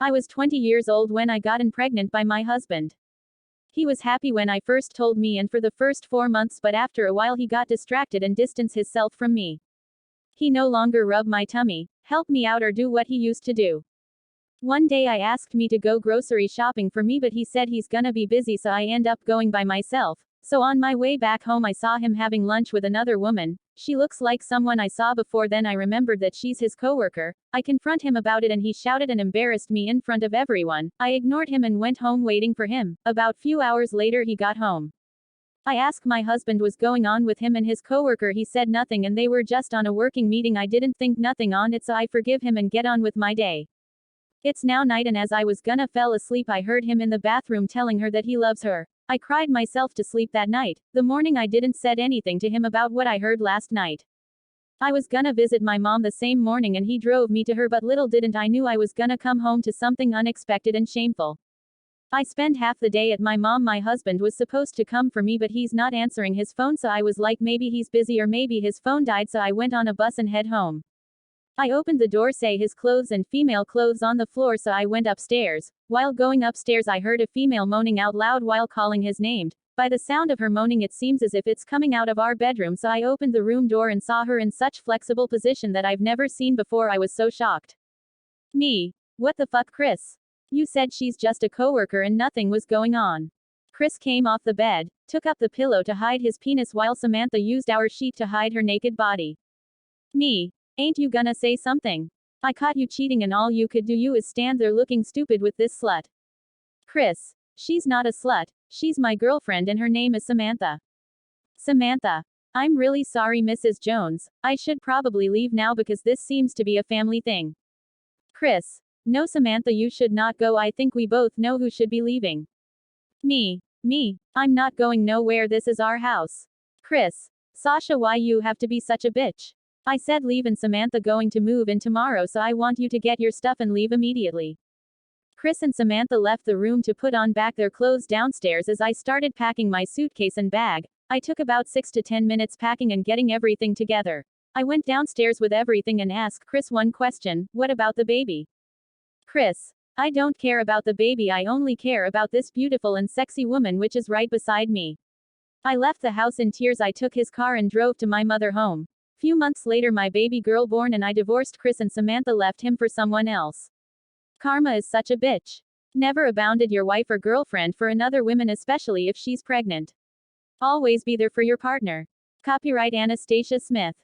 I was 20 years old when I got pregnant by my husband. He was happy when I first told me and for the first 4 months, but after a while he got distracted and distanced himself from me. He no longer rubbed my tummy, help me out or do what he used to do. One day I asked me to go grocery shopping for me, but he said he's gonna be busy, so I end up going by myself. So on my way back home I saw him having lunch with another woman. She looks like someone I saw before, then I remembered that she's his coworker. I confront him about it and he shouted and embarrassed me in front of everyone. I ignored him and went home waiting for him. About few hours later he got home. I asked my husband what's going on with him and his coworker. He said nothing and they were just on a working meeting. I didn't think nothing on it, so I forgive him and get on with my day. It's now night and as I was gonna fell asleep I heard him in the bathroom telling her that he loves her. I cried myself to sleep that night. The morning I didn't said anything to him about what I heard last night. I was gonna visit my mom the same morning and he drove me to her, but little didn't I knew I was gonna come home to something unexpected and shameful. I spent half the day at my mom. My husband was supposed to come for me, but he's not answering his phone, so I was like maybe he's busy or maybe his phone died, so I went on a bus and head home. I opened the door, say his clothes and female clothes on the floor, so I went upstairs. While going upstairs I heard a female moaning out loud while calling his name. By the sound of her moaning it seems as if it's coming out of our bedroom, so I opened the room door and saw her in such flexible position that I've never seen before. I was so shocked. Me. What the fuck, Chris? You said she's just a coworker and nothing was going on. Chris came off the bed, took up the pillow to hide his penis while Samantha used our sheet to hide her naked body. Me. Ain't you gonna say something? I caught you cheating and all you could do is stand there looking stupid with this slut. Chris. She's not a slut, she's my girlfriend and her name is Samantha. Samantha. I'm really sorry, Mrs. Jones. I should probably leave now because this seems to be a family thing. Chris. No, Samantha, you should not go. I think we both know who should be leaving. Me. I'm not going nowhere. This is our house. Chris. Sasha, why you have to be such a bitch? I said leave and Samantha going to move in tomorrow, so I want you to get your stuff and leave immediately. Chris and Samantha left the room to put on back their clothes downstairs. As I started packing my suitcase and bag, I took about 6 to 10 minutes packing and getting everything together. I went downstairs with everything and asked Chris one question: what about the baby? Chris. I don't care about the baby, I only care about this beautiful and sexy woman which is right beside me. I left the house in tears. I took his car and drove to my mother home. Few months later my baby girl born and I divorced Chris and Samantha left him for someone else. Karma is such a bitch. Never abounded your wife or girlfriend for another woman, especially if she's pregnant. Always be there for your partner. Copyright Anastasia Smith.